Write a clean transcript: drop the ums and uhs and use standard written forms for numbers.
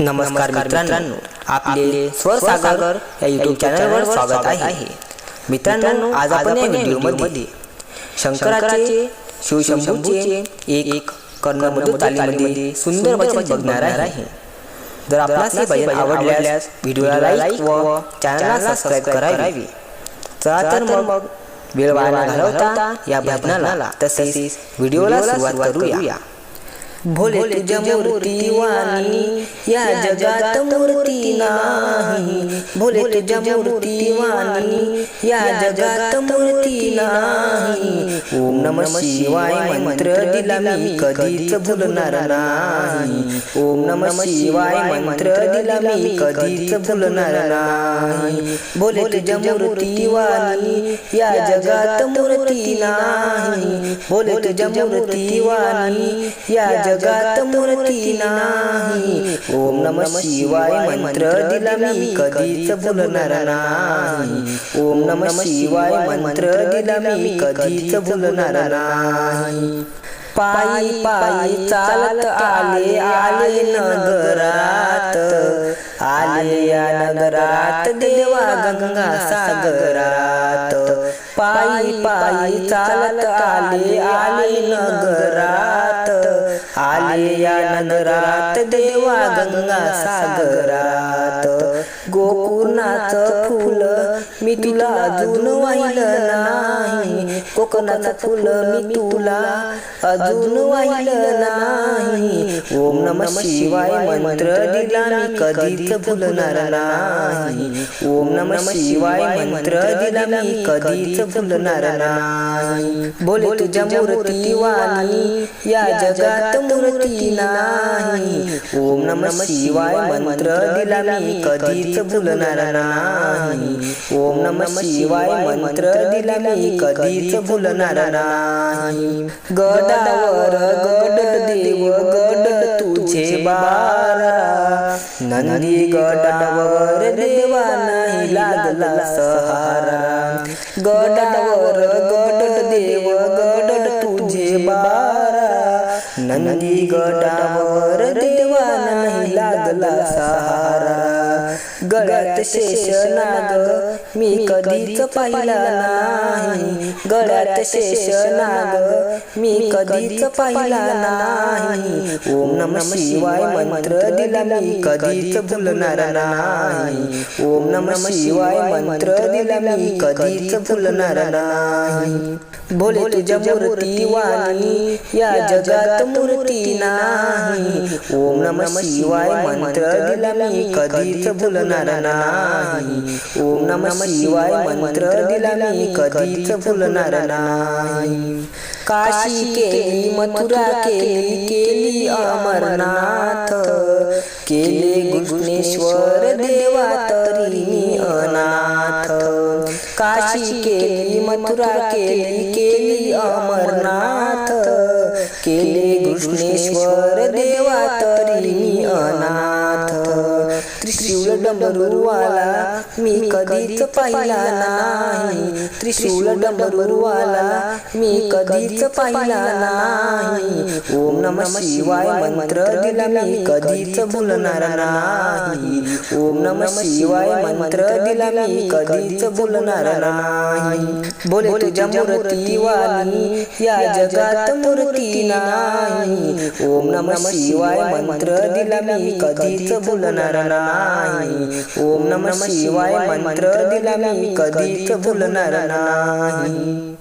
नमस्कार मित्रांनो, आपले स्वर सागर या यूट्यूब चॅनलवर स्वागत आहे. मित्रांनो, आज आपण या व्हिडिओमध्ये शंकराचे शिवशंभूचे एक कर्णमधुर तालीमध्ये सुंदर भजन बघणार आहे. जर आपल्याला हे भजन आवडल्यास व्हिडिओला लाईक व चॅनलला सबस्क्राइब करावे. चला तर मग वेळ वाया न घालवता या भजनाला तसेच व्हिडिओला सुरुवात करूया. भोले तुझ्या मूर्ती वाणी या जगात मूर्ती नाही. भोले तुझ्या मूर्ती वाणी या जगात मूर्ती नाही. ओम नमः शिवाय मंत्र दिला मी कधीच भुलणार नाही. ओम नमः शिवाय मंत्र दिला मी कधीच भुलणार नाही. भोले तुझ्या मूर्ती वाणी या जगात मूर्ती नाही. भोले तुझ्या मूर्ती वाणी या जगात मूर्ती नाही. ओम नमः शिवाय मंत्र दिला मी कधीच भुलणार नाही. ओम नमः शिवाय मंत्र दिला मी कधीच भुलणार नाही. पायी पायी चालत आले नगरात. आले या नगरात देवा गंगा सागरात. पायी पायी चालत आले नगरात. आले या नगरात देवा गंगा सागरात. गोकुळाचं फुल मी तुला अजून वाहिलं नाही. कोकणाचं फुल मी तुला अजून वाहिलं नाही. ओम नमः शिवाय मंत्र दिला मी कधीच भुलणार नाही. ओम नमः शिवाय मंत्र दिला मी कधीच भुलणार नाही. भोले तुझ्या मूर्ती वाणी या जगात मूर्ती नाही. ओम नमः शिवाय मंत्र दिला मी कधीच भुलणार नाही. ओम नमः शिवाय मंत्र दिला मी कधीच भुलणार नाही. गडावर गड देव गड तुझे बारा. नंदी गडावर देवा नाही लागला सहारा. गडावर गड देव गड तुझे बारा. नंदी गडावर देवा नाही लागला सहारा. गळ्यात शेषनाग मी कधीच पाहिला नाही. गळ्यात शेषनाग मी कधीच पाहिला नाही. ओम नमः शिवाय मंत्र दिला मी कधीच भुलणार नाही. ओम नमः शिवाय मंत्र दिला मी कधीच भुलणार नाही. भोले तुझ्या मूर्ती वाणी या जगात मूर्ती नाही. ओम नमः शिवाय मंत्र दिला मी कधीच भुलणार नाही. ओम नमः शिवाय मंत्र दिला मी कधीच भुलणार नाही. काशी केली मथुरा केली अमरनाथ. केले घृष्णेश्वर देवा तरी मी अनाथ. काशी केली मथुरा केली अमरनाथ. केले घृष्णेश्वर देवा तरी मी अनाथ. त्रिशूल डमरूवाला मी कधीच पाहिला नाही. त्रिशूल डमरूवाला मी कधीच पाहिला नाही. ओम नमः शिवाय मंत्र दिला मी कधीच भुलणार नाही. ओम नमः शिवाय मंत्र दिला मी कधीच भुलणार नाही. भोले तुझ्या मूर्ती वाणी या जगात मूर्ती नाही. ओम नमः शिवाय मंत्र दिला मी कधीच भुलणार नाही. ओम नमः शिवाय मंत्र दिला मी कधीच भुलणार नाही.